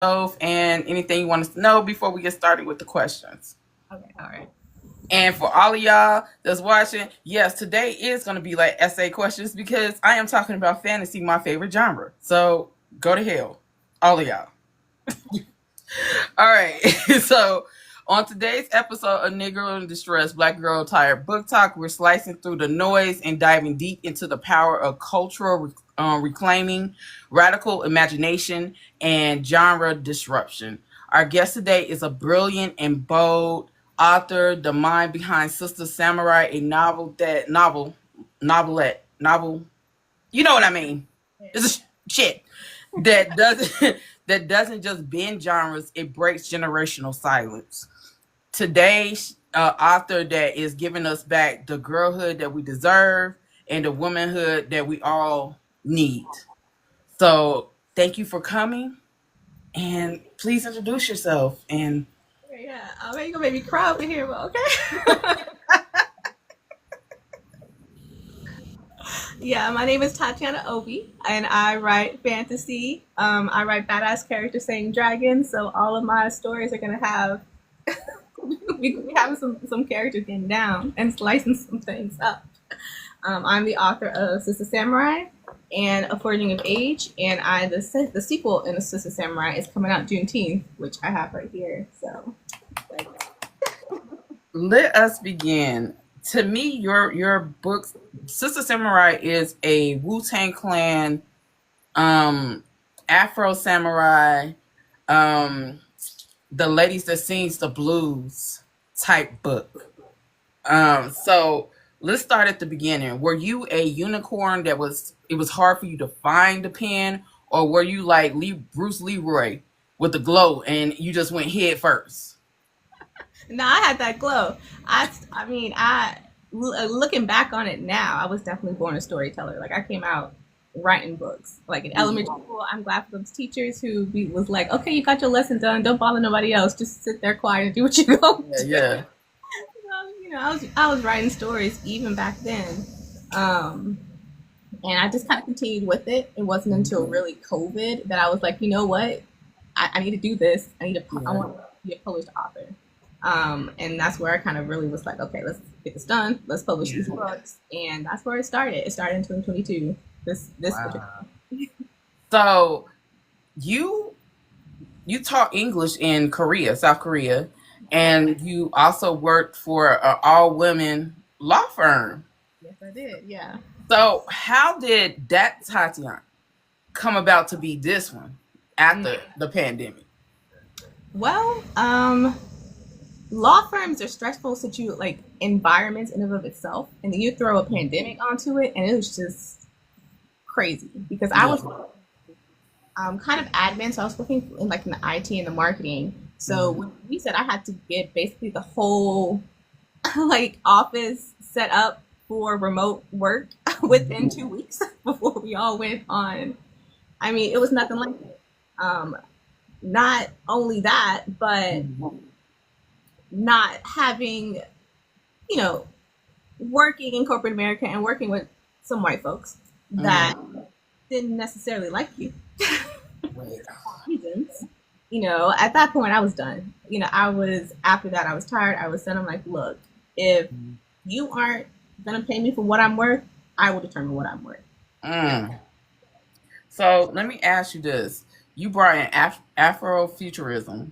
and anything you want us to know before we get started with the questions. Okay, all right. And for all of y'all that's watching, yes, today is going to be like essay questions because I am talking about fantasy, my favorite genre. So go to hell, all of y'all. All right. So on today's episode of Negro in Distress, Black Girl Tired Book Talk, we're slicing through the noise and diving deep into the power of cultural reclaiming, radical imagination, and genre disruption. Our guest today is a brilliant and bold author, the mind behind Sister Samurai, a novel. You know what I mean? It's a shit that doesn't that doesn't just bend genres; it breaks generational silence. Today's author that is giving us back the girlhood that we deserve and the womanhood that we all need. So, thank you for coming, and please introduce yourself. And Yeah, I mean, you gonna make me cry over here, but okay. Yeah, my name is Tatiana Obey, and I write fantasy. I write badass characters saying dragons, so all of my stories are gonna have we have some characters getting down and slicing some things up. I'm the author of Sister Samurai and A Forging of Age, and the sequel in the Sister Samurai is coming out Juneteenth, which I have right here. So, like, let us begin. To me, your book, Sister Samurai, is a Wu-Tang Clan, Afro Samurai, um, the ladies that sings the blues type book. So let's start at the beginning. Were you a unicorn that it was hard for you to find the pen, or were you like Bruce Leroy with the glow and you just went head first? no, I had that glow. I mean, looking back on it now, I was definitely born a storyteller. Like I came out writing books. Like in elementary school, I'm glad for those teachers who was like, "Okay, you got your lesson done. Don't bother nobody else. Just sit there quiet and do what you go." Yeah. I was writing stories even back then, and I just kind of continued with it. It wasn't until really COVID that I was like, you know what, I need to do this. I want to be a published author. And that's where I kind of really was like, okay, let's get this done. Let's publish these books, and that's where it started. It started in 2022. This Wow. So you taught English in Korea, South Korea, and you also worked for an all women law firm. Yes, I did. Yeah. So how did that Tatiana come about to be this one after the pandemic? Well, law firms are stressful environments in and of itself, and then you throw a pandemic onto it, and it was just crazy because I was kind of admin, so I was working in the IT and the marketing. So when we said I had to get basically the whole office set up for remote work within 2 weeks before we all went on. I mean, it was nothing like it. Not only that, but not having, working in corporate America and working with some white folks that didn't necessarily like you. Reasons. At that point I was done. After that I was tired. I was done. I'm like, look, if you aren't gonna pay me for what I'm worth, I will determine what I'm worth. So let me ask you this. You brought in Afrofuturism.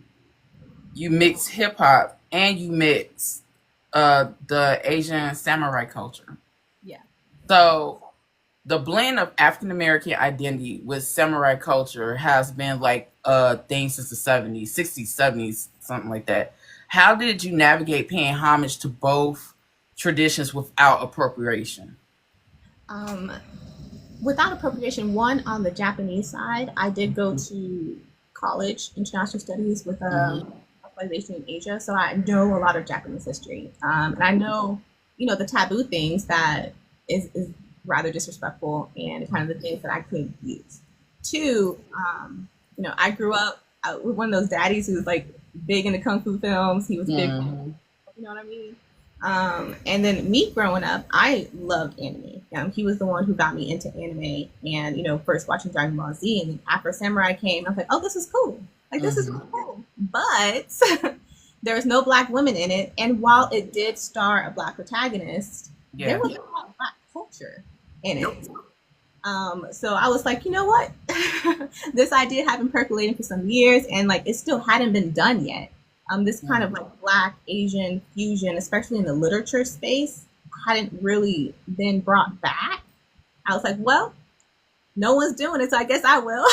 You mix hip hop and you mix the Asian samurai culture. Yeah. So the blend of African American identity with samurai culture has been like a thing since the 70s, 60s, 70s, something like that. How did you navigate paying homage to both traditions without appropriation? Without appropriation, one, on the Japanese side, I did go to college, international studies, with a localization in Asia, so I know a lot of Japanese history, and I know, the taboo things that is rather disrespectful, and kind of the things that I could use. Two, I grew up with one of those daddies who was like big into kung fu films. He was big, you know what I mean? And then me growing up, I loved anime. He was the one who got me into anime, and first watching Dragon Ball Z, and then after Samurai came, I was like, oh, this is cool. Like, this is Mm-hmm. really cool. But there was no black women in it. And while it did star a black protagonist, there Yeah. was a lot of black culture in it. So I was like, you know what? This idea had been percolating for some years, and like it still hadn't been done yet. This kind of Mm. like Black Asian fusion, especially in the literature space, hadn't really been brought back. I was like, well, no one's doing it, so I guess I will.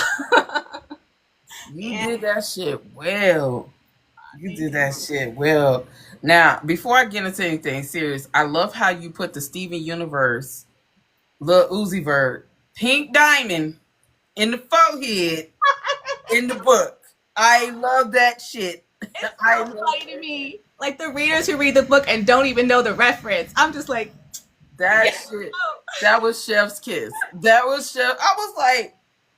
You And did that shit well. You thank did you. that shit well. Now, before I get into anything serious, I love how you put the Steven Universe, Lil Uzi Vert, Pink Diamond in the forehead in the book. I love that shit. It's I so love funny to me. Like the readers who read the book and don't even know the reference. I'm just like, that yeah. shit. That was Chef's Kiss. That was Chef. I was like,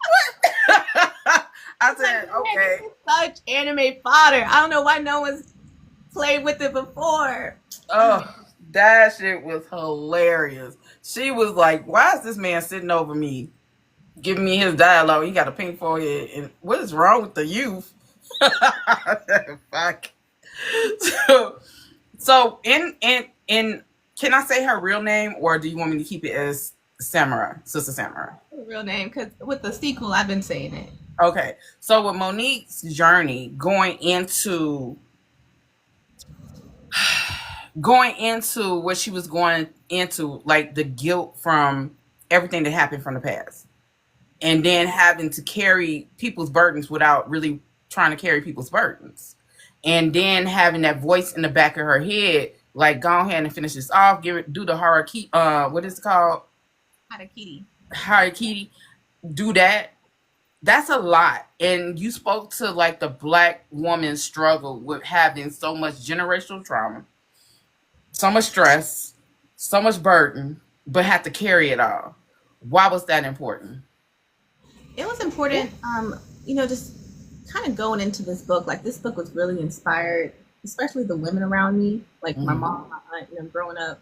what? I It's like, said, man, okay. this is such anime fodder. I don't know why no one's played with it before. Oh, that shit was hilarious. She was like, why is this man sitting over me, giving me his dialogue? He got a pink forehead. And what is wrong with the youth? Fuck. So, so in can I say her real name, or do you want me to keep it as Samurai, Sister Samurai? Real name, because with the sequel, I've been saying it. Okay. So with Monique's journey going into what she was going into, like the guilt from everything that happened from the past, and then having to carry people's burdens without really trying to carry people's burdens, and then having that voice in the back of her head, like, go ahead and finish this off, give it, do the hierarchy, what is it called, Harakiri. hierarchy, do that. That's a lot. And you spoke to like the black woman's struggle with having so much generational trauma, so much stress, so much burden, but had to carry it all. Why was that important? It was important, just kind of going into this book. Like, this book was really inspired, especially the women around me, like my Mm-hmm. mom, my aunt, growing up.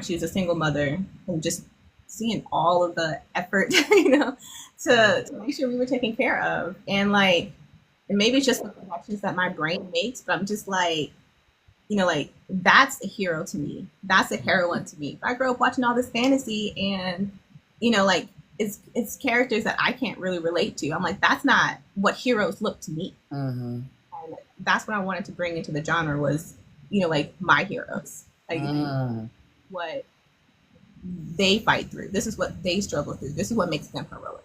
She was a single mother, and just seeing all of the effort, to make sure we were taken care of. And like, and maybe it's just the connections that my brain makes, but I'm just like, like that's a hero to me. That's a heroine to me. I grew up watching all this fantasy, and like it's characters that I can't really relate to. I'm like, that's not what heroes look to me. Mm-hmm. And that's what I wanted to bring into the genre was, like my heroes. Like Mm. what they fight through. This is what they struggle through. This is what makes them heroic.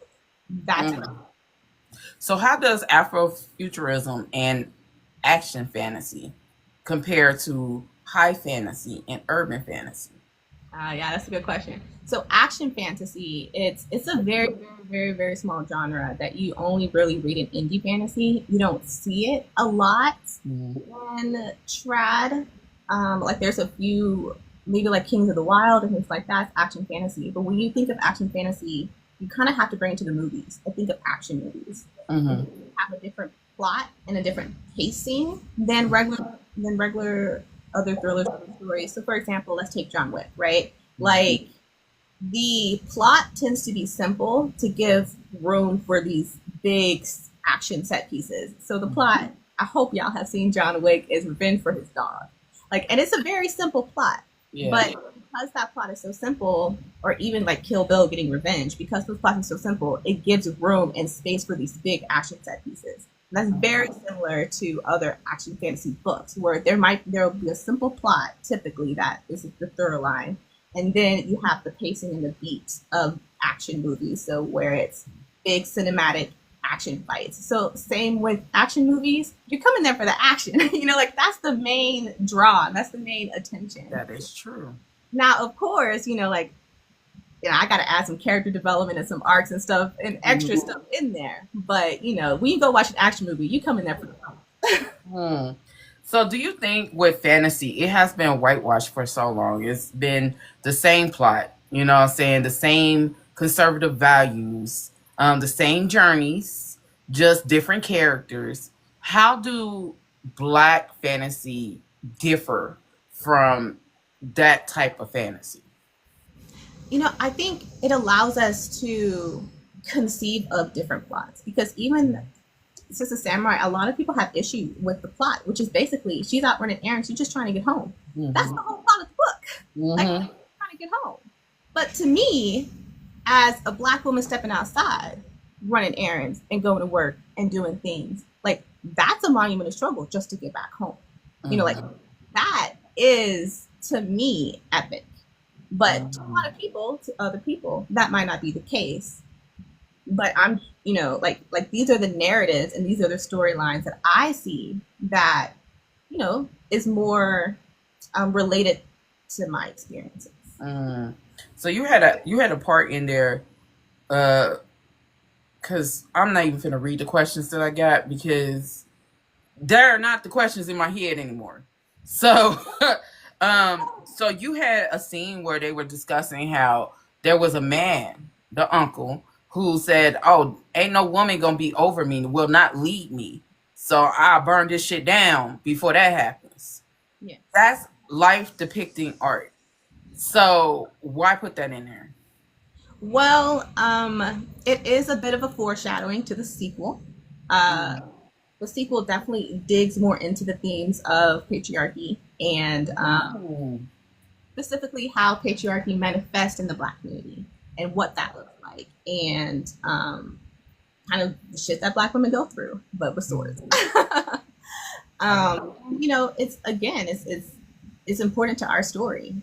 That's what. Mm. So, how does Afrofuturism and action fantasy compare to high fantasy and urban fantasy? Yeah, that's a good question. So action fantasy, it's a very, very, very, very small genre that you only really read in indie fantasy. You don't see it a lot Mm. in trad. Like there's a few, maybe like Kings of the Wild and things like that. It's action fantasy. But when you think of action fantasy, you kind of have to bring it to the movies. I think of action movies. And Mm-hmm. they have a different plot and a different pacing than regular other thrillers, other stories. So, for example, let's take John Wick, right? Like the plot tends to be simple to give room for these big action set pieces. So the plot, I hope y'all have seen John Wick, is revenge for his dog. Like, and it's a very simple plot, Yeah. but because that plot is so simple, or even like Kill Bill getting revenge, because the plot is so simple, it gives room and space for these big action set pieces. And that's very similar to other action fantasy books, where there will be a simple plot, typically that is the third line, and then you have the pacing and the beat of action movies. So where it's big cinematic action fights. So same with action movies, you're coming there for the action. Like that's the main draw, that's the main attention. That is true. Now, of course, like I got to add some character development and some arcs and stuff and extra Mm-hmm. stuff in there. But when you go watch an action movie, you come in there for the fun. Hmm. So, do you think with fantasy, it has been whitewashed for so long? It's been the same plot, you know what I'm saying? The same conservative values, the same journeys, just different characters. How do black fantasy differ from that type of fantasy? I think it allows us to conceive of different plots because even Sister Samurai, a lot of people have issue with the plot, which is basically she's out running errands, she's just trying to get home. That's the whole plot of the book. Like, Mm-hmm. trying to get home. But to me, as a black woman stepping outside, running errands and going to work and doing things, like that's a monumental struggle just to get back home. You know, like Mm-hmm. that is to me epic. But to a Mm-hmm. lot of people, to other people, that might not be the case. But I'm, like these are the narratives and these are the storylines that I see that, is more related to my experiences. Mm. So you had a part in there, uh, because I'm not even gonna read the questions that I got because they're not the questions in my head anymore. So, so you had a scene where they were discussing how there was a man, the uncle, who said, "Oh, ain't no woman gonna be over me, will not lead me. So I'll burn this shit down before that happens." Yes. That's life depicting art. So why put that in there? Well, it is a bit of a foreshadowing to the sequel. Uh, Mm. the sequel definitely digs more into the themes of patriarchy and Ooh. specifically how patriarchy manifests in the black community and what that looks like, and kind of the shit that black women go through, but with swords. It's again, it's important to our story.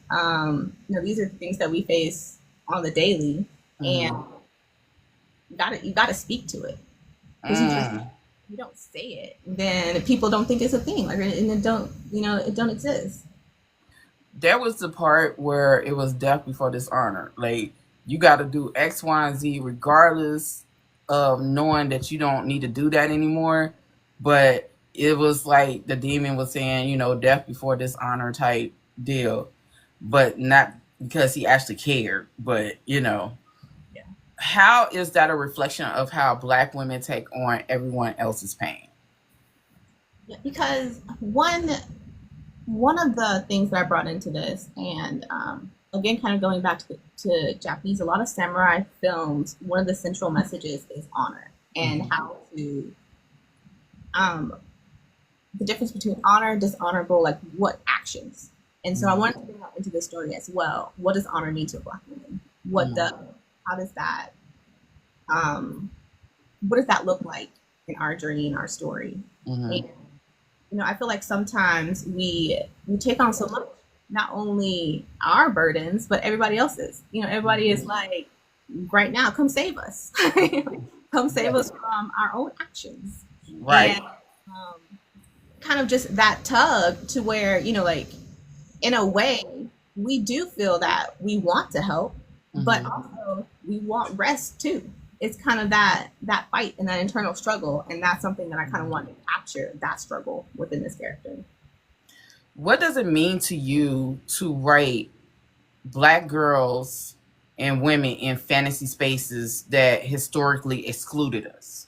These are the things that we face on the daily, and Mm. you gotta speak to it because Mm. you don't say it, then people don't think it's a thing, like, and it don't exist. There was the part where it was death before dishonor. Like you got to do X, Y, and Z, regardless of knowing that you don't need to do that anymore. But it was like the demon was saying, death before dishonor type deal, but not because he actually cared. But Yeah. how is that a reflection of how Black women take on everyone else's pain? Yeah, because one of the things that I brought into this, and again, kind of going back to Japanese, a lot of samurai films, one of the central messages is honor and Mm-hmm. how to, um, the difference between honor, dishonorable, like what actions. And so I Mm-hmm. wanted to bring that into the story as well. What does honor mean to a black woman? How does that, um, what does that look like in our journey, in our story? Mm-hmm. And I feel like sometimes we take on so much, not only our burdens, but everybody else's. Everybody is like, right now, come save us, come save us from our own actions, Right. and um, kind of just that tug to where like in a way we do feel that we want to help, but Mm-hmm. also we want rest too. It's kind of that fight and that internal struggle, and that's something that I kind of want to capture, that struggle within this character. What does it mean to you to write Black girls and women in fantasy spaces that historically excluded us?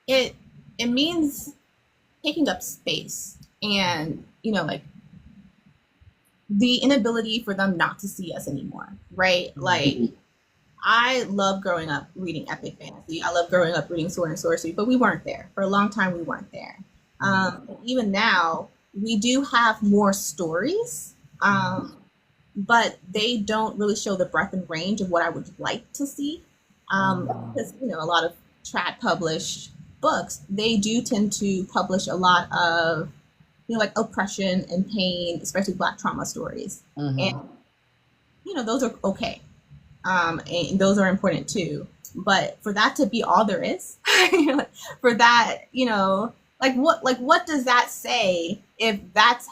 It means taking up space, and like the inability for them not to see us anymore, right? Like, I love growing up reading epic fantasy. I love growing up reading sword and sorcery, but we weren't there. For a long time, we weren't there. Even now, we do have more stories, but they don't really show the breadth and range of what I would like to see. Because, a lot of trad published books, they do tend to publish a lot of, like oppression and pain, especially Black trauma stories. And, Mm-hmm. those are okay, and those are important too. But for that to be all there is, for that, what does that say if that's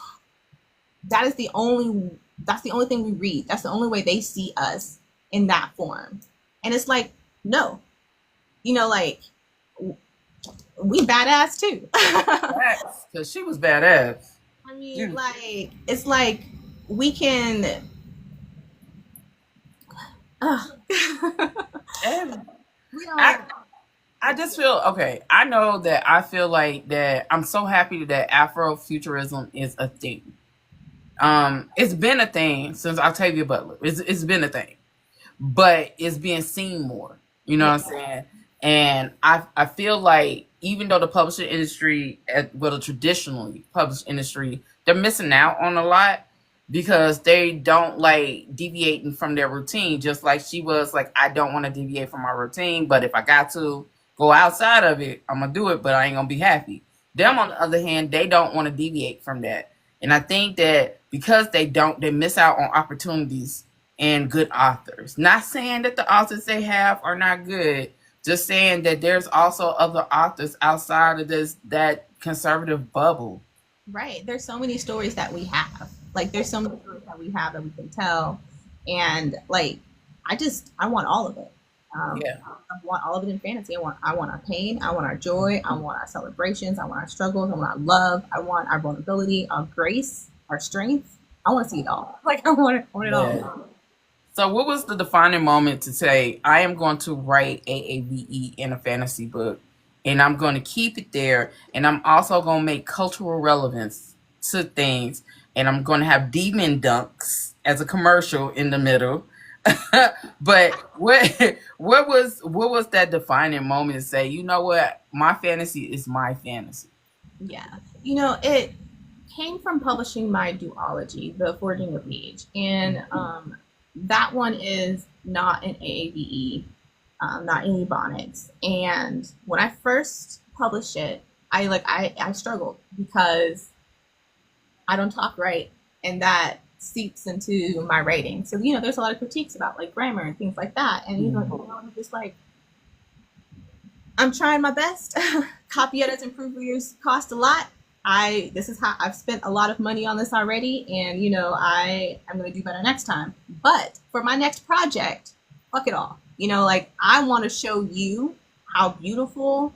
the only thing we read. That's the only way they see us in that form. And it's like, no, like we badass too. Because she was badass. I mean, Dude, like it's like we can. Uh, and we I don't. I just feel okay. I know that I feel like that I'm so happy that Afrofuturism is a thing. It's been a thing since Octavia Butler. It's been a thing, but it's being seen more. You know Yeah. what I'm saying? And I feel like even though the publishing industry, well, the traditionally published industry, they're missing out on a lot because they don't like deviating from their routine. Just like she was like, I don't want to deviate from my routine, but if I got to go outside of it, I'm gonna do it, but I ain't gonna be happy. Them, on the other hand, they don't want to deviate from that. And I think that because they don't, they miss out on opportunities and good authors. Not saying that the authors they have are not good, just saying that there's also other authors outside of this that conservative bubble. Right. There's so many stories that we have. Like there's so many stories that we have that we can tell. And like I want all of it. Yeah. I want all of it in fantasy. I want our pain, I want our joy, I want our celebrations, I want our struggles, I want our love, I want our vulnerability, our grace, our strength. I want to see it all. Like I want it Yeah. all. So, what was the defining moment to say, I am going to write AAVE in a fantasy book, and I'm going to keep it there, and I'm also going to make cultural relevance to things, and I'm going to have demon dunks as a commercial in the middle. But what was that defining moment to say, you know what, my fantasy is my fantasy? Yeah. It came from publishing my duology, The Forging of Age. And that one is not an AAVE, not in Ebonics. And when I first published it, I struggled because I don't talk right, and that seeps into my writing. So there's a lot of critiques about like grammar and things like that. And I'm just like, I'm trying my best. Copy edits and proofreaders cost a lot. This is how I've spent a lot of money on this already, and I'm gonna do better next time. But for my next project, fuck it all. Like I want to show you how beautiful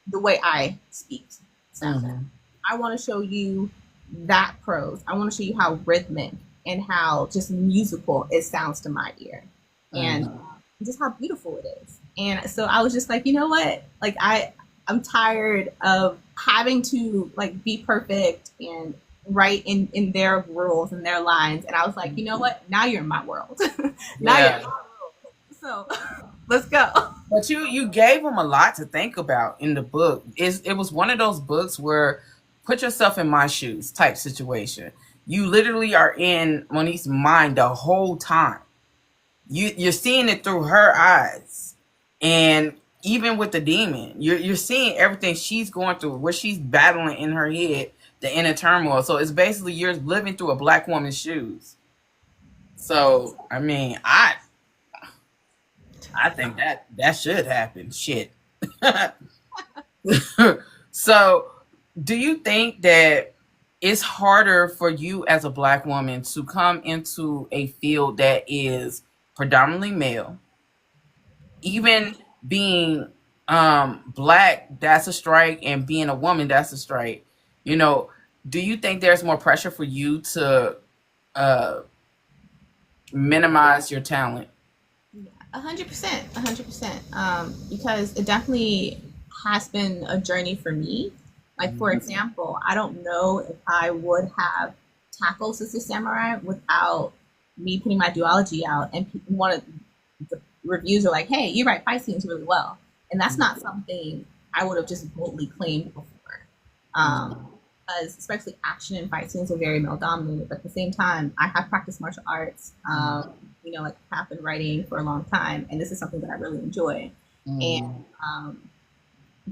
the way I speak sounds. Mm-hmm. I want to show you that prose. I want to show you how rhythmic and how just musical it sounds to my ear, and just how beautiful it is. And so I was just like, you know what? Like I'm tired of having to like be perfect and write in their rules and their lines. And I was like, you know what? Now you're in my world. Now you're in my world. So let's go. But you gave them a lot to think about in the book. It was one of those books where put yourself in my shoes type situation. You literally are in Monique's mind the whole time. You're seeing it through her eyes, and even with the demon, you're seeing everything she's going through, what she's battling in her head, the inner turmoil. So it's basically you're living through a black woman's shoes. So I mean, I think that should happen. Shit. So, do you think that it's harder for you as a black woman to come into a field that is predominantly male, even being black, that's a strike, and being a woman, that's a strike? You know, do you think there's more pressure for you to uh, minimize your talent? 100%, 100%. Because it definitely has been a journey for me. Like, for example, I don't know if I would have tackled Sister Samurai without me putting my duology out, and one of the reviews are like, "Hey, you write fight scenes really well," and that's not something I would have just boldly claimed before. Because especially action and fight scenes are very male dominated. But at the same time, I have practiced martial arts. Like have been writing for a long time, and this is something that I really enjoy. And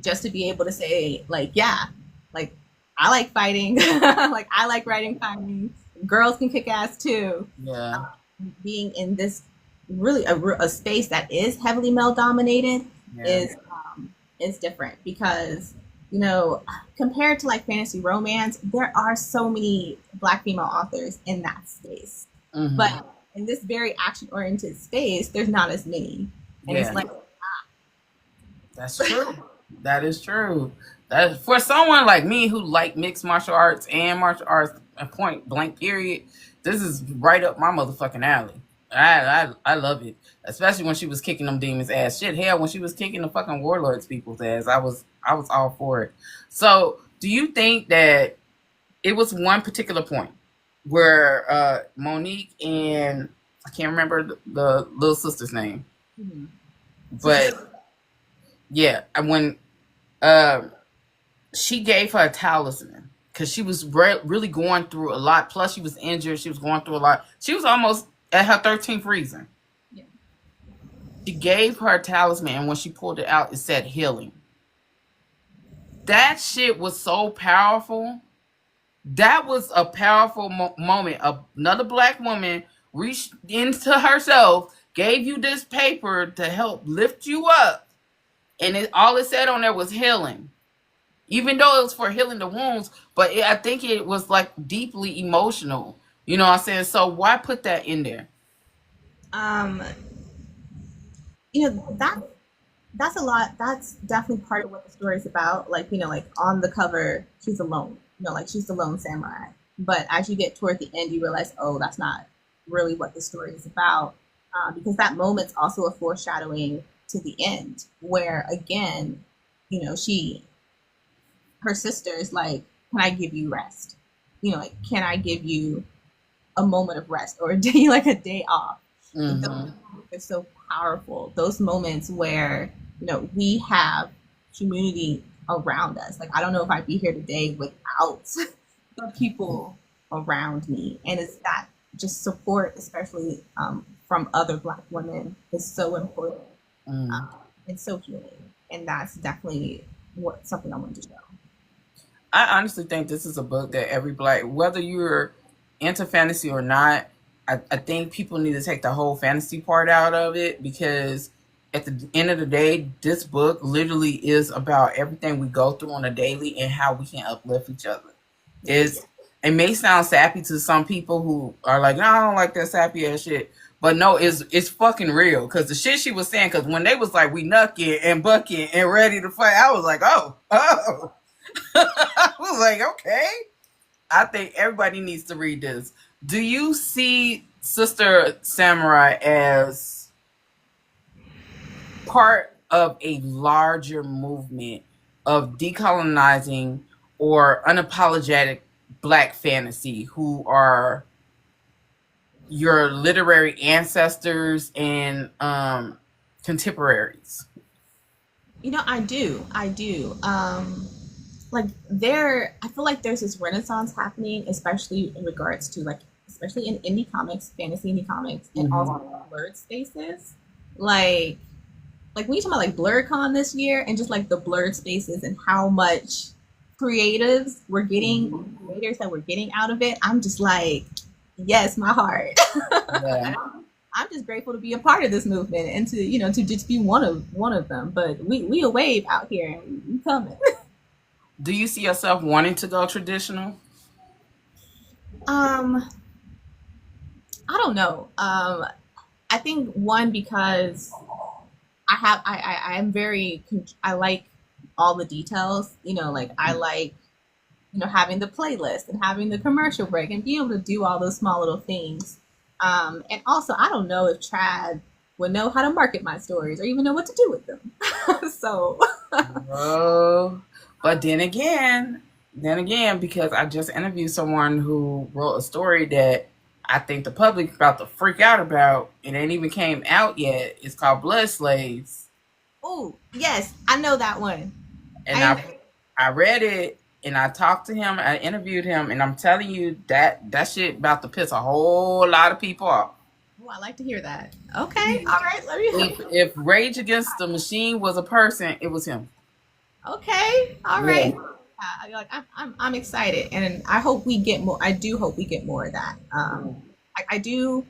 just to be able to say, like, yeah, like I like fighting, like I like writing fighting. Girls can kick ass too. Yeah. Being in this really a space that is heavily male dominated is different because compared to like fantasy romance, there are so many black female authors in that space, but in this very action oriented space, there's not as many, and it's like that's true. That is true. That for someone like me who like mixed martial arts and martial arts, a point blank period, this is right up my motherfucking alley. I love it, especially when she was kicking them demons ass. Shit, hell, when she was kicking the fucking warlords people's ass, I was all for it. So, do you think that it was one particular point where Monique and I can't remember the little sister's name, but Yeah, and when uh, she gave her a talisman because she was really going through a lot. Plus, she was injured. She was going through a lot. She was almost at her 13th reason. Yeah. She gave her a talisman, and when she pulled it out, it said healing. That shit was so powerful. That was a powerful moment. Another black woman reached into herself, gave you this paper to help lift you up, and all it said on there was healing. Even though it was for healing the wounds, but I think it was like deeply emotional. You know what I'm saying? So why put that in there? Um, that's a lot. That's definitely part of what the story is about. Like, like on the cover, she's alone. Like she's the lone samurai. But as you get toward the end, you realize, oh, that's not really what the story is about. Because that moment's also a foreshadowing to the end, where again, she, her sister is like, can I give you rest? Like, can I give you a moment of rest or a day, like a day off? And those Mm-hmm. moments are so powerful. Those moments where, we have community around us. Like, I don't know if I'd be here today without the people around me. And it's that just support, especially from other Black women, is so important um, Mm. and so healing. And that's definitely something I wanted to show. I honestly think this is a book that every black, whether you're into fantasy or not, I think people need to take the whole fantasy part out of it because at the end of the day, this book literally is about everything we go through on a daily and how we can uplift each other. It's it may sound sappy to some people who are like, no, I don't like that sappy ass shit. But no, it's fucking real. Cause the shit she was saying, cause when they was like we knucking and bucking and ready to fight, I was like, oh. I was like, okay. I think everybody needs to read this. Do you see Sister Samurai as part of a larger movement of decolonizing or unapologetic black fantasy who are your literary ancestors and contemporaries? I do. I do. Like I feel like there's this renaissance happening, especially in regards to like, especially in indie comics, fantasy indie comics, and Mm-hmm. also blurred spaces. Like, when you talk about like BlurCon this year, and just like the blurred spaces and how much creatives we're getting, Mm-hmm. creators that we're getting out of it, I'm just like, yes, my heart. Yeah. I'm just grateful to be a part of this movement and to to just be one of them. But we a wave out here and we coming. Do you see yourself wanting to go traditional? Um, I don't know. I think one because I am very I like all the details. Like I like having the playlist and having the commercial break and being able to do all those small little things. And also I don't know if Trad would know how to market my stories or even know what to do with them. So Oh, but then again, because I just interviewed someone who wrote a story that I think the public about to freak out about. It ain't even came out yet. It's called Blood Slaves, oh yes, I know that one. and I I read it and I talked to him. I interviewed him, and I'm telling you that shit about to piss a whole lot of people off. Oh, I like to hear that. Okay, all right, let me. If Rage Against the Machine was a person, it was him. Okay, all right. Yeah. Like I'm excited, and I hope we get more. I do hope we get more of that. I do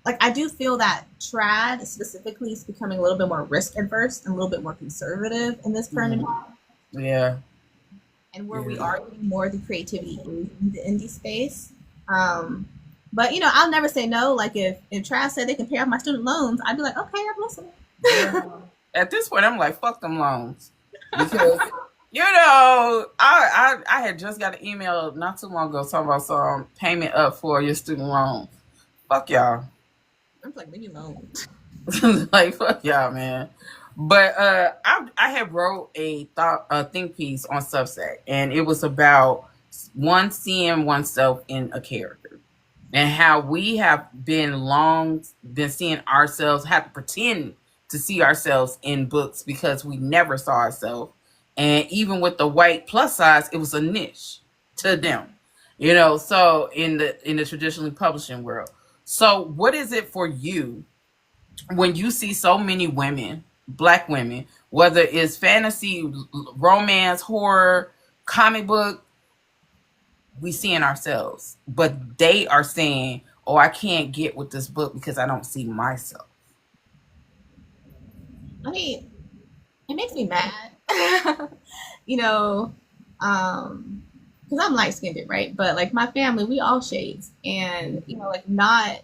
like I do feel that trad specifically is becoming a little bit more risk adverse and a little bit more conservative in this current Mhm. environment, Yeah. and where we Yeah. are getting more of the creativity in the indie space. Um, but I'll never say no. Like if trad said they can pay off my student loans, I'd be like, okay, I'm listening. Yeah. At this point, I'm like, fuck them loans, because I had just got an email not too long ago talking about some payment up for your student loan. Fuck y'all. I'm like, leave me alone. Like fuck y'all, man. But I had wrote a think piece on Substack, and it was about one seeing oneself in a character, and how we have been seeing ourselves have to pretend to see ourselves in books because we never saw ourselves. And even with the white plus size, it was a niche to them. So in the traditionally publishing world. So what is it for you when you see so many women, black women, whether it's fantasy, romance, horror, comic book, we seeing ourselves, but they are saying, "Oh, I can't get with this book because I don't see myself." I mean, it makes me mad. you know, because I'm light skinned, right? But like my family, we all shades, and like not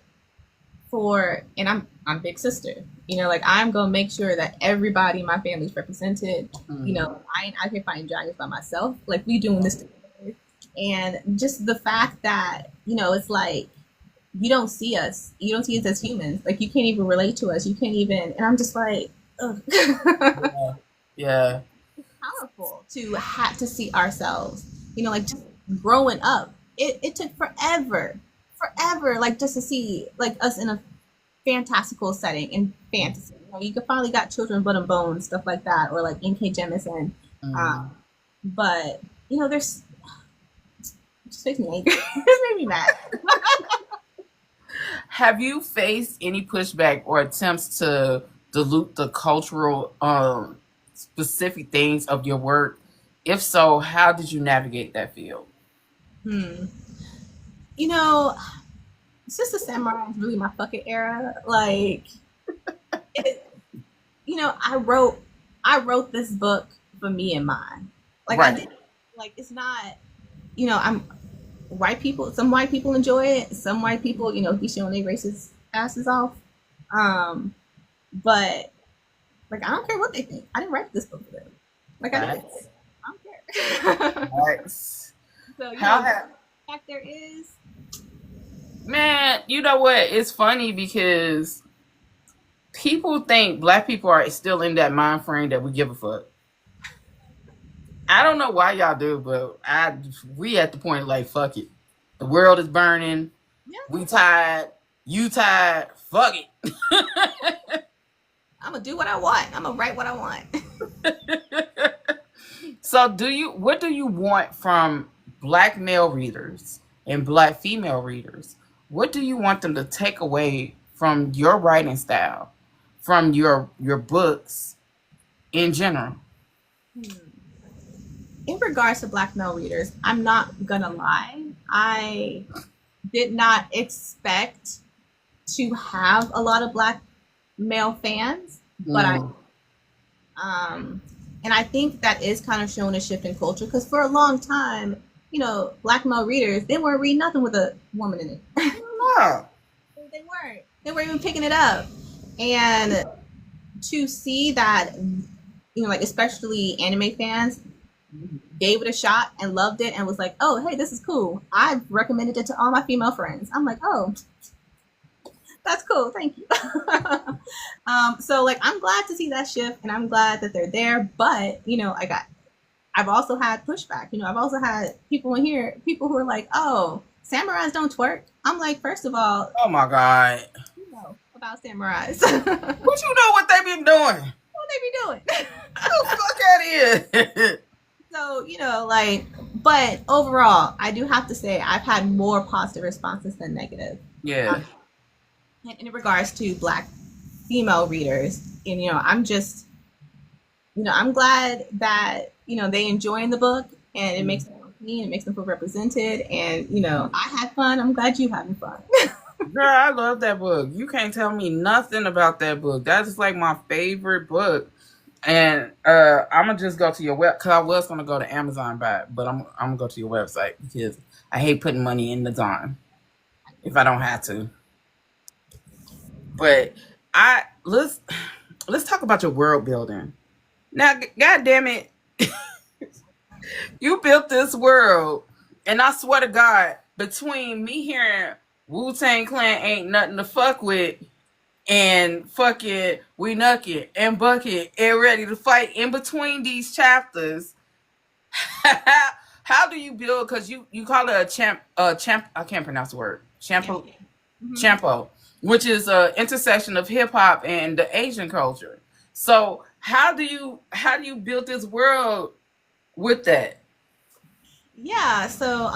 for, and I'm big sister. Like I'm gonna make sure that everybody in my family is represented. I ain't out here fighting dragons by myself. Like we doing this together, and just the fact that it's like you don't see us, as humans. Like you can't even relate to us. You can't even, and I'm just like, ugh. Yeah. Yeah. Powerful to have to see ourselves. Like just growing up, it took forever, like just to see like us in a fantastical setting in fantasy. You could finally got Children, Blood and Bones, stuff like that, or like N.K. Jemisin. Mm. But there's it just makes me angry. It just makes me mad. Have you faced any pushback or attempts to dilute the cultural specific things of your work? If so, how did you navigate that field? Hmm. You know, Sister Samurai is really my fucking era. Like, it, I wrote this book for me and mine. Like I Right. did. Like it's not. I'm white people. Some white people enjoy it. Some white people, be showing their racist asses off. Um, but like I don't care what they think. I didn't write this book for them. Like I did. That's, I don't care. that's So how the have fact there is. man, you know what? It's funny because people think black people are still in that mind frame that we give a fuck. I don't know why y'all do, but we at the point like fuck it. The world is burning. Yeah, We tired. You tired. Fuck it. I'm gonna do what I want. I'm gonna write what I want. So what do you want from black male readers and black female readers? What do you want them to take away from your writing style, from your books in general? In regards to black male readers, I'm not gonna lie. I did not expect to have a lot of black male fans, but I Mm, and I think that is kind of showing a shift in culture because for a long time, black male readers they weren't reading nothing with a woman in it. no. They weren't. They weren't even picking it up, and to see that, like especially anime fans gave it a shot and loved it and was like, oh, hey, this is cool. I've recommended it to all my female friends. I'm like, oh, that's cool. Thank you. So like, I'm glad to see that shift and I'm glad that they're there. But, I've also had pushback. I've also had people in here, people who are like, oh, samurais don't twerk. I'm like, first of all, Oh my god. you know about samurais. What you know what they been doing? What they be doing? Oh, fuck out of here. So, like, but overall, I do have to say I've had more positive responses than negative. Yeah. In regards to black female readers. And, I'm just, I'm glad that, they enjoying the book and it makes them feel clean, it makes them feel represented. And, I had fun. I'm glad you having fun. Girl, I love that book. You can't tell me nothing about that book. That's like my favorite book. And I'm gonna just go to your web because I was gonna go to Amazon buy it, but I'm gonna go to your website because I hate putting money in the Zon if I don't have to. But I let's talk about your world building. Now, god damn it, you built this world, and I swear to God, between me hearing Wu Tang Clan ain't nothing to fuck with, and fucking we nucking and bucket and ready to fight in between these chapters. How do you build? Because you call it a champ I can't pronounce the word Yeah. champo Mm-hmm. champo. which is a intersection of hip hop and the Asian culture. So how do you build this world with that? Yeah, so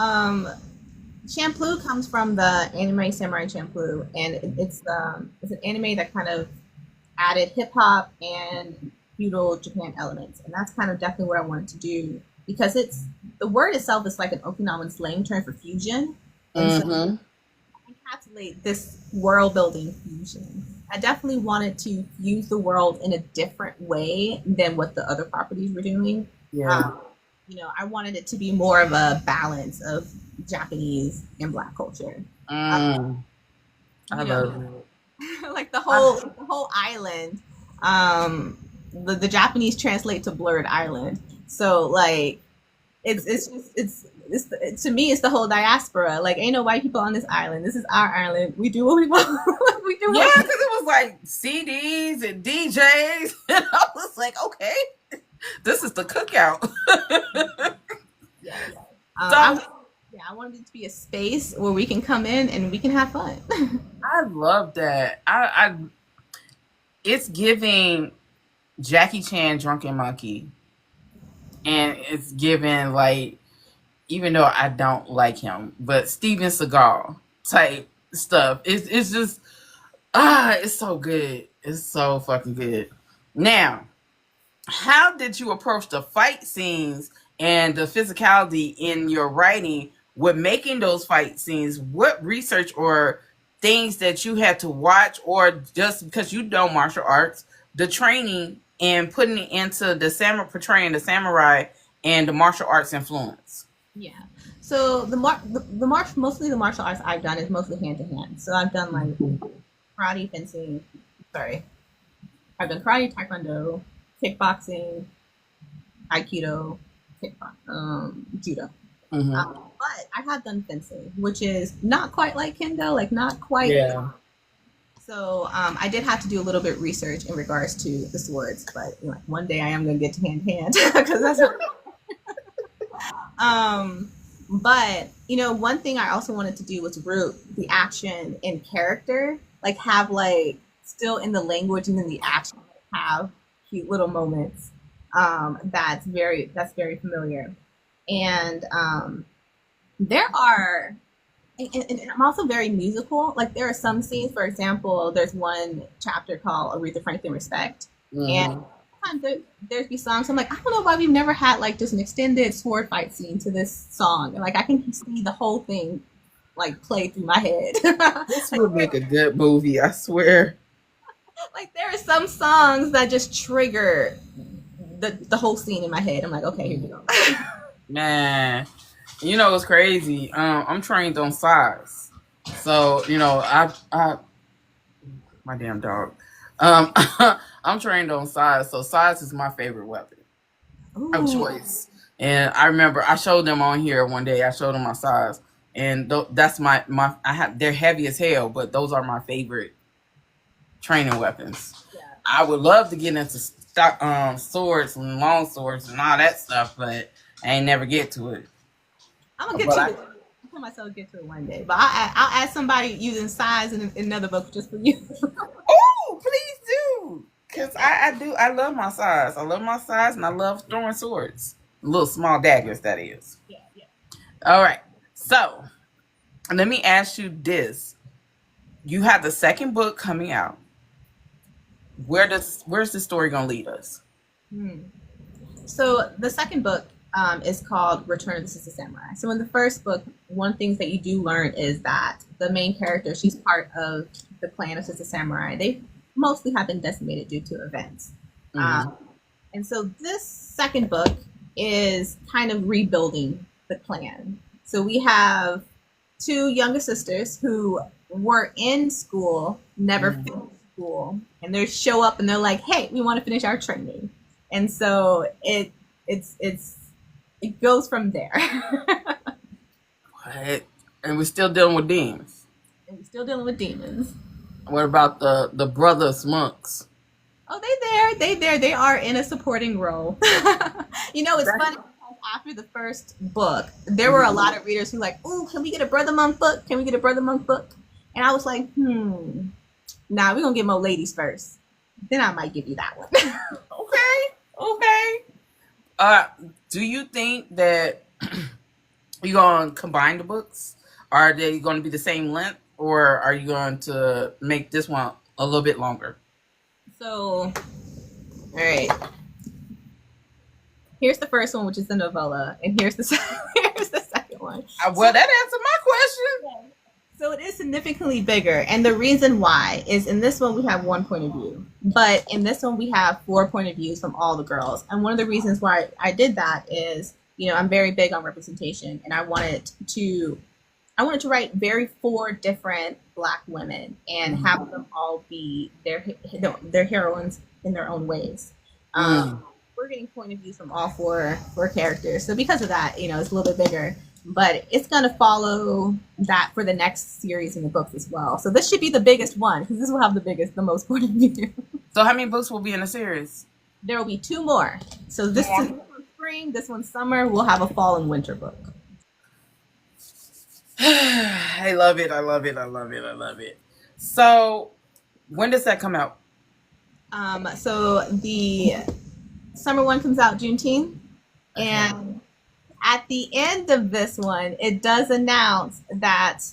Champloo comes from the anime Samurai Champloo, and it's an anime that kind of added hip hop and feudal Japan elements, and that's kind of definitely what I wanted to do because it's the word itself is like an Okinawan slang term for fusion, and so Mm-hmm. encapsulate this world building fusion. I definitely wanted to fuse the world in a different way than what the other properties were doing. Yeah. Um, I wanted it to be more of a balance of Japanese and Black culture. Uh, Mm, I you love know, it. like I, the whole island. The Japanese translate to blurred island. So like it's just to me it's the whole diaspora. Like ain't no white people on this island. This is our island. We do what we want. We do yeah, what because it was like CDs and DJs, and I was like, okay, this is the cookout. yes. So I wanted it to be a space where we can come in and we can have fun. I love that. It's giving Jackie Chan Drunken Monkey, and it's giving like, even though I don't like him, but Steven Seagal type stuff. It's just it's so good. It's so fucking good. Now, how did you approach the fight scenes and the physicality in your writing with making those fight scenes? What research or things that you had to watch, or just because you know martial arts, the training and putting it into the samurai, portraying the samurai and the martial arts influence? Yeah. So mostly the martial arts I've done is mostly hand to hand. So I've done like karate, fencing. Sorry, I've done karate, taekwondo, kickboxing, aikido, judo. Mm-hmm. But I have done fencing, which is not quite like kendo, like not quite. Yeah. So I did have to do a little bit of research in regards to the swords, but one day I am going to get to hand to hand because that's what. But one thing I also wanted to do was root the action in character, like have like still in the language and in the action, have cute little moments. That's very familiar, and there are. And I'm also very musical. Like there are some scenes, for example, there's one chapter called Aretha Franklin Respect, and Mm-hmm. sometimes there's be songs. I'm like, I don't know why we've never had like just an extended sword fight scene to this song. And like I can see the whole thing like play through my head. This would make a good movie, I swear. Like there are some songs that just trigger the whole scene in my head. I'm like, okay, here we go. Man, you know what's crazy? I'm trained on size, so I my damn dog. Um, I'm trained on size, so size is my favorite weapon of Ooh, choice. And I remember I showed them on here one day. I showed them my size, and that's my. I have they're heavy as hell, but those are my favorite training weapons. yeah. I would love to get into swords and long swords and all that stuff, but I ain't never get to it. I'm gonna get But to I, it. I tell myself to get to it one day, but I'll add somebody using size in another book just for you. oh, please do, cause I do. I love my size. I love my size, and I love throwing swords, little small daggers. That is. Yeah, yeah. All right. So let me ask you this: you have the second book coming out. Where's the story gonna lead us? Hmm. So the second book is called Return of the Sister Samurai. So in the first book, one of the things that you do learn is that the main character, she's part of the clan of Sister Samurai. They mostly have been decimated due to events. Mm-hmm. And so this second book is kind of rebuilding the clan. So we have two younger sisters who were in school, never Mm-hmm. finished school, and they show up and they're like, "Hey, we want to finish our training." And so it goes from there. What? And we're still dealing with demons. And we're still dealing with demons. What about the brothers monks? Oh, they are in a supporting role. It's That's, funny because after the first book, there were a lot of readers who like, "Ooh, can we get a brother monk book? Can we get a brother monk book?" And I was like, Nah, we're gonna get more ladies first. Then I might give you that one. Okay. Okay. Uh, do you think that you're going to combine the books? Are they going to be the same length, or are you going to make this one a little bit longer? So, all right. Here's the first one, which is the novella, and here's the here's the second one. Well, that answered my question. So it is significantly bigger, and the reason why is in this one we have one point of view, but in this one we have 4 point of views from all the girls. And one of the reasons why I did that is, I'm very big on representation, and I wanted to write very 4 different Black women and have them all be their heroines in their own ways. We're getting point of views from all four characters, so because of that, it's a little bit bigger. But it's going to follow that for the next series in the books as well. So this should be the biggest one because this will have the most point of view. So how many books will be in the series? There will be 2 more. So this one's spring, this one's summer. We'll have a fall and winter book. I love it. I love it. I love it. I love it. So when does that come out? So the summer one comes out Juneteenth, and at the end of this one, it does announce that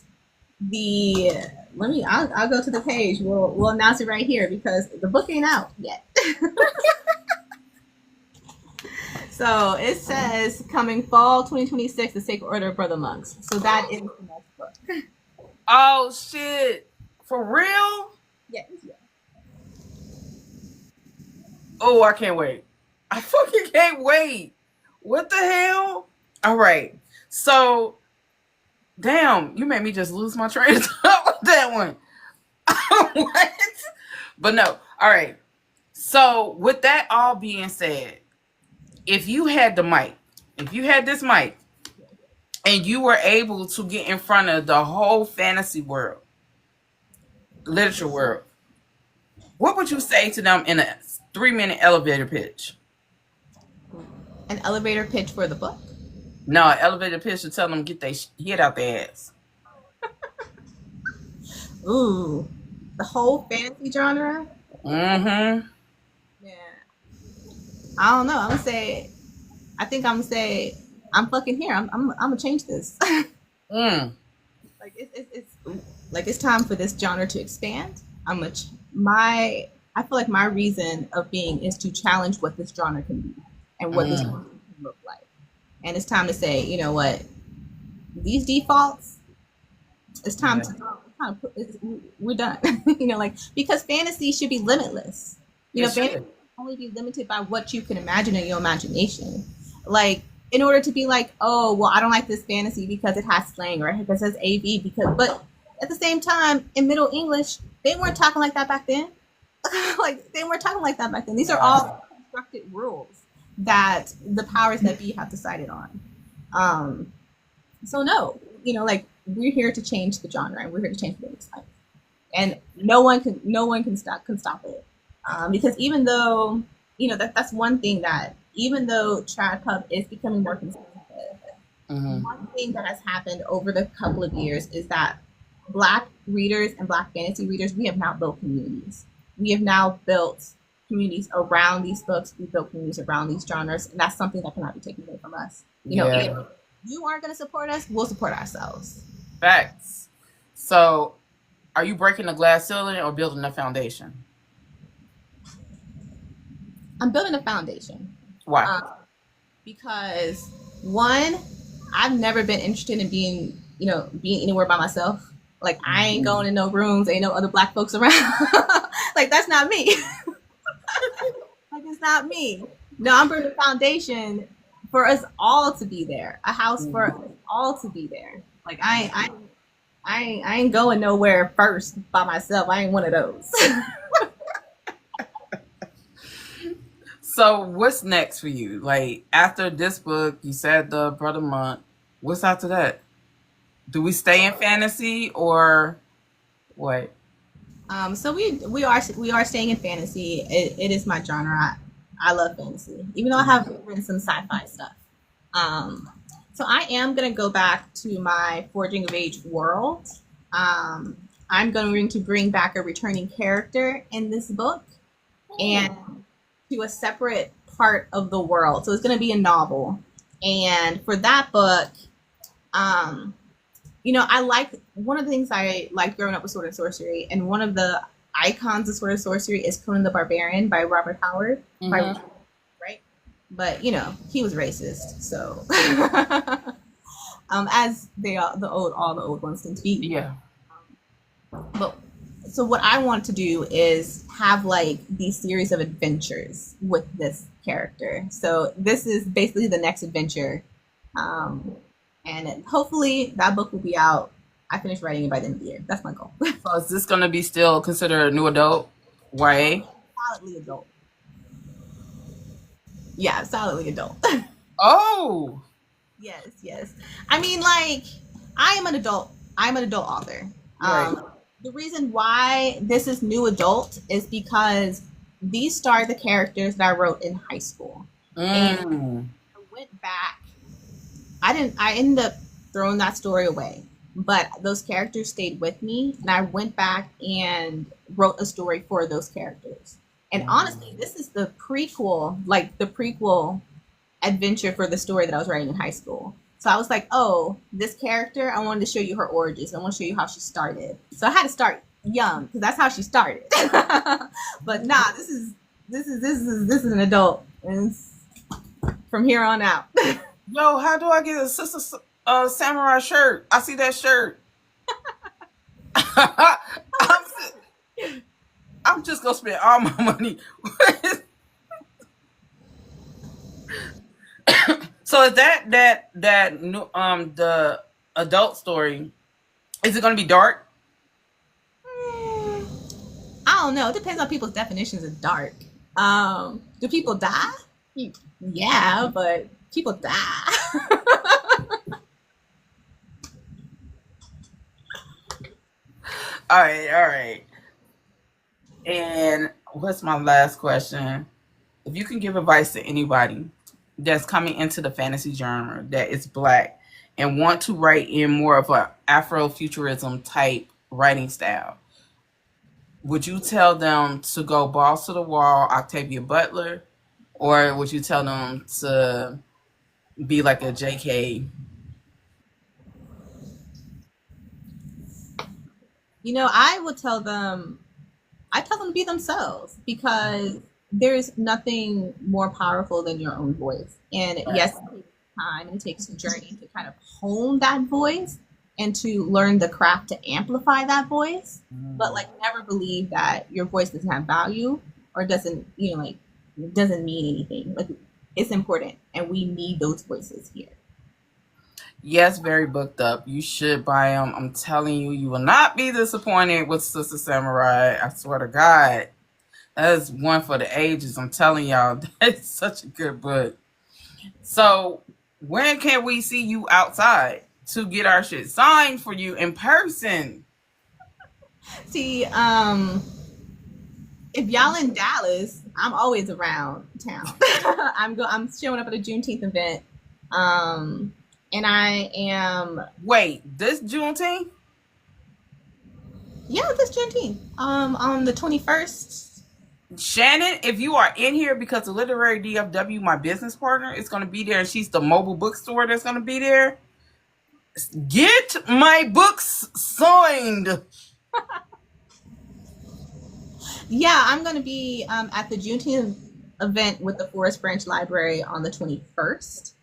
I'll go to the page. We'll announce it right here because the book ain't out yet. So it says coming fall 2026, the Sacred Order of Brother Monks. So that is the next book. Oh shit! For real? Yes. Oh, I can't wait. I fucking can't wait. What the hell? All right. So, damn, you made me just lose my train of thought with that one. What? But no. All right. So, with that all being said, if you had this mic, and you were able to get in front of the whole fantasy world, literature world, what would you say to them in a 3-minute elevator pitch? An elevator pitch for the book? No, an elevator pitch to tell them get their head out their ass. Ooh, the whole fantasy genre? Mm-hmm. Yeah. I don't know. I think I'm gonna say, I'm fucking here. I'm gonna change this. Like it's time for this genre to expand. I feel like my reason of being is to challenge what this genre can be and what this genre can look like. And it's time to say, you know what, these defaults, it's time we're done. Because fantasy should be limitless. Fantasy can only be limited by what you can imagine in your imagination. Like, in order to be like, oh, well, I don't like this fantasy because it has slang or because it says AV, but at the same time, in Middle English, they weren't talking like that back then. They weren't talking like that back then. These are all constructed rules that the powers that be have decided on. So no, we're here to change the genre, and we're here to change the time. And no one can stop it. Because even though, that's one thing that, even though trad pub is becoming more conservative, one thing that has happened over the couple of years is that Black readers and Black fantasy readers, we have now built communities. We have now built communities around these books. We built communities around these genres, and that's something that cannot be taken away from us. If you aren't going to support us, we'll support ourselves. Facts. So, are you breaking the glass ceiling or building a foundation? I'm building a foundation. Why? Because one, I've never been interested in being anywhere by myself. Like, I ain't going in no rooms, ain't no other Black folks around. Like, that's not me. Like, it's not me. No, I'm building a foundation for us all to be there. A house for us all to be there. Like, I ain't going nowhere first by myself. I ain't one of those. So what's next for you? Like, after this book, you said the Brother Monk. What's after that? Do we stay in fantasy or what? So we are staying in fantasy. It is my genre. I love fantasy, even though I have written some sci-fi stuff. So I am gonna go back to my Forging of Age world. I'm going to bring back a returning character in this book and to a separate part of the world. So it's going to be a novel. And for that book, um, I like one of the things I liked growing up with Sword and Sorcery, and one of the icons of Sword and Sorcery is Conan the Barbarian by Robert Howard. Mm-hmm. Right? But he was racist, so as they are all the old ones tend to be. Yeah. But so what I want to do is have like these series of adventures with this character. So this is basically the next adventure, and hopefully that book will be out. I finish writing it by the end of the year. That's my goal. So is this going to be still considered a new adult YA? Solidly adult. Yeah, solidly adult. Oh. Yes. I mean, like, I am an adult. I'm an adult author. Right. The reason why this is new adult is because these star the characters that I wrote in high school. And I went back. I ended up throwing that story away, but those characters stayed with me, and I went back and wrote a story for those characters. And honestly, this is the prequel, like the prequel adventure for the story that I was writing in high school. So I was like, oh, this character, I wanted to show you her origins. I want to show you how she started. So I had to start young because that's how she started. But nah, this is an adult, and it's from here on out. Yo, how do I get a Sister Samurai shirt? I see that shirt. I'm just gonna spend all my money. So is that the adult story? Is it gonna be dark? I don't know. It depends on people's definitions of dark. Do people die? Yeah, but people die. All right. And what's my last question? If you can give advice to anybody that's coming into the fantasy genre that is black and want to write in more of a Afrofuturism type writing style, would you tell them to go balls to the wall, Octavia Butler, or would you tell them to be like a JK? I tell them to be themselves because there's nothing more powerful than your own voice. And yes, it takes time and it takes a journey to kind of hone that voice and to learn the craft to amplify that voice. But like, never believe that your voice doesn't have value or doesn't, doesn't mean anything. Like, it's important, and we need those voices here. Yes, very booked up. You should buy them. I'm telling you, you will not be disappointed with Sister Samurai. I swear to God. That is one for the ages. I'm telling y'all, that's such a good book. So, when can we see you outside to get our shit signed for you in person? See, if y'all in Dallas, I'm always around town. I'm showing up at a Juneteenth event. And I am. Wait, this Juneteenth? Yeah, this Juneteenth. On the 21st. Shannon, if you are in here, because the Literary DFW, my business partner, is going to be there, and she's the mobile bookstore that's going to be there. Get my books signed. Yeah, I'm going to be at the Juneteenth event with the Forest Branch Library on the 21st.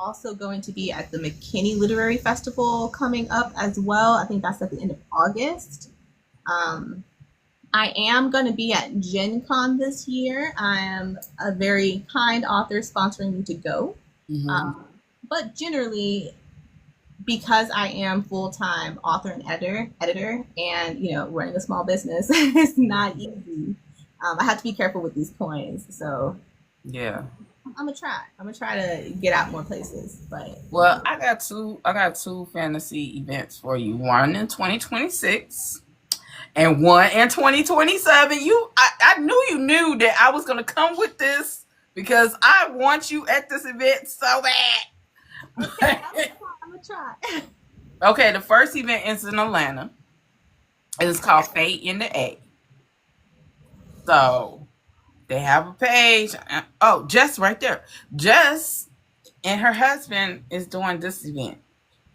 Also going to be at the McKinney Literary Festival coming up as well. I think that's at the end of August. I am going to be at Gen Con this year. I am a very kind author sponsoring me to go. But generally, because I am full-time author and editor and, running a small business, it's not easy. I have to be careful with these coins. So yeah, I'm gonna try to get out more places. But well, I got two fantasy events for you. One in 2026 and one in 2027. I knew you knew that I was gonna come with this because I want you at this event so bad. Okay, I'm gonna try. Okay, the first event is in Atlanta. It's called Fate in the A. So they have a page. Oh, Jess right there. Jess and her husband is doing this event.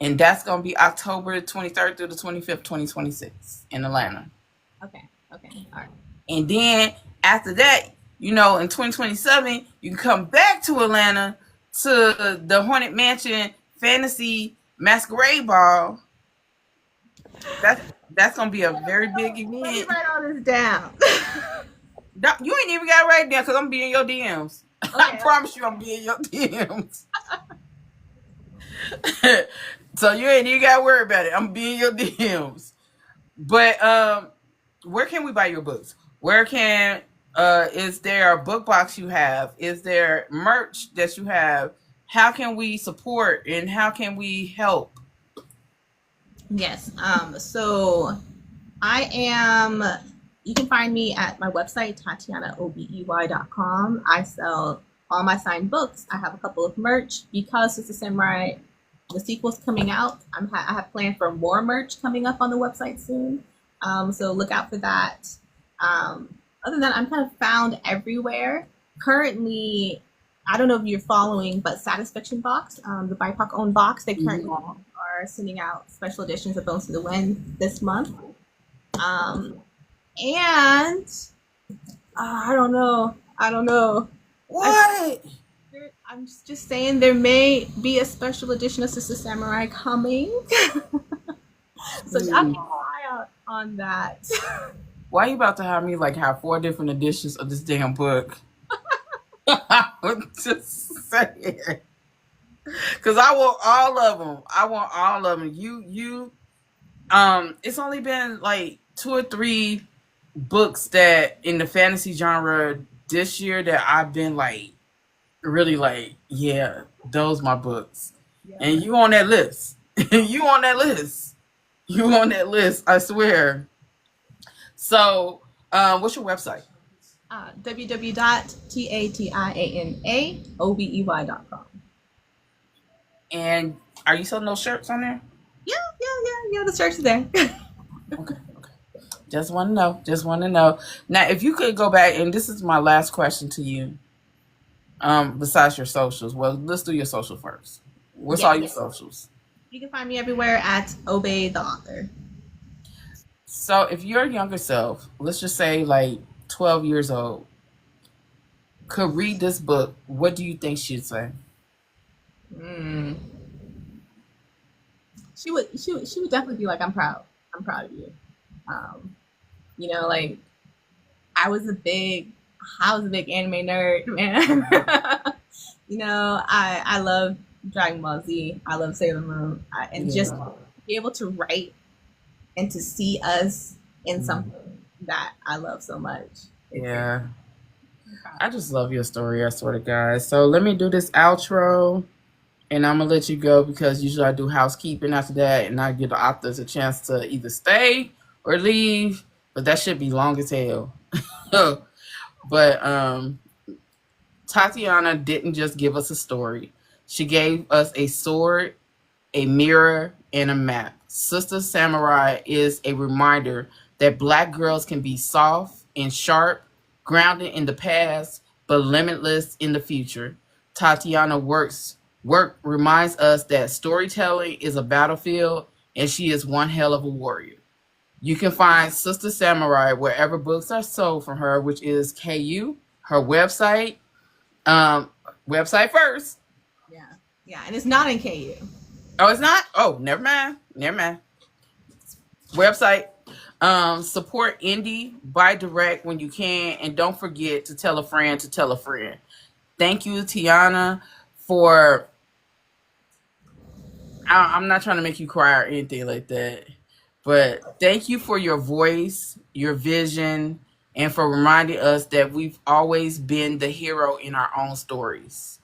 And that's going to be October 23rd through the 25th, 2026 in Atlanta. Okay. Okay. All right. And then after that, in 2027, you can come back to Atlanta to the Haunted Mansion Fantasy Masquerade Ball. That's gonna be a very big Let me event. write all this down. You ain't even got to write it down because I'm be in your DMs. I Okay. promise you, I'm be in your DMs. So you ain't even got to worry about it. I'm be in your DMs. But where can we buy your books? Where can is there a book box you have? Is there merch that you have? How can we support and how can we help? Yes. So I am. You can find me at my website, TatianaObey.com. I sell all my signed books. I have a couple of merch because Sister Samurai, the sequel's coming out. I have planned for more merch coming up on the website soon. So look out for that. Other than that, I'm kind of found everywhere. Currently, I don't know if you're following, but Satisfaction Box, the BIPOC owned box, they currently are sending out special editions of Bones to the Wind this month. And I don't know. What? I'm just saying there may be a special edition of Sister Samurai coming. So I'll keep an eye out on that. Why are you about to have me have 4 different editions of this damn book? I'm just saying. Because I want all of them. It's only been 2 or 3 books that in the fantasy genre this year that I've been really yeah, those my books. Yeah. And you on that list. You on that list. You on that list, I swear. So, what's your website? www.tatianaobey.com. And are you selling those shirts on there? Yeah. The shirts are there. Okay. Just want to know. Now, if you could go back, and this is my last question to you. Besides your socials, well, let's do your social first. What's all your socials? You can find me everywhere at Obey the Author. So, if your younger self, let's just say 12 years old, could read this book, what do you think she'd say? She would definitely be like, I'm proud of you. I was a big anime nerd, man. I love Dragon Ball Z. I love Sailor Moon, just be able to write and to see us in something that I love so much. Yeah. I just love your story, I swear to God. So let me do this outro, and I'm going to let you go because usually I do housekeeping after that, and I give the authors a chance to either stay or leave, but that should be long as hell. But Tatiana didn't just give us a story. She gave us a sword, a mirror, and a map. Sister Samurai is a reminder that Black girls can be soft and sharp, grounded in the past, but limitless in the future. Tatiana work reminds us that storytelling is a battlefield, and she is one hell of a warrior. You can find Sister Samurai wherever books are sold from her, which is KU, her website. Website first. Yeah, and it's not in KU. Oh, it's not? Oh, never mind. Website. Support indie, buy direct when you can, and don't forget to tell a friend to tell a friend. Thank you, Tiana, for... I'm not trying to make you cry or anything like that, but thank you for your voice, your vision, and for reminding us that we've always been the hero in our own stories.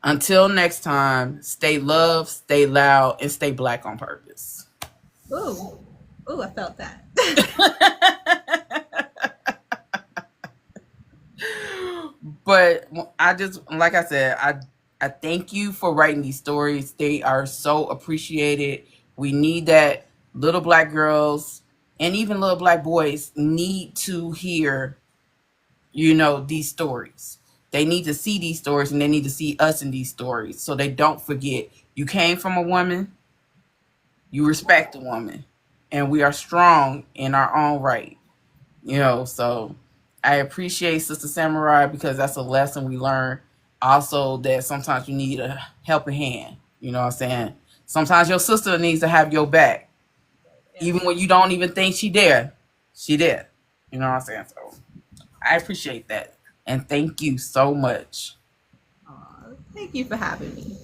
Until next time, stay loved, stay loud, and stay Black on purpose. Ooh, I felt that. But like I said, I thank you for writing these stories. They are so appreciated. We need that. Little Black girls And even little black boys need to hear, these stories. They need to see these stories, and they need to see us in these stories so they don't forget you came from a woman, you respect a woman, and we are strong in our own right. So I appreciate Sister Samurai because that's a lesson we learn. Also, that sometimes you need a helping hand. You know what I'm saying? Sometimes your sister needs to have your back. Even when you don't even think she there. She there. You know what I'm saying? So I appreciate that. And thank you so much. Thank you for having me.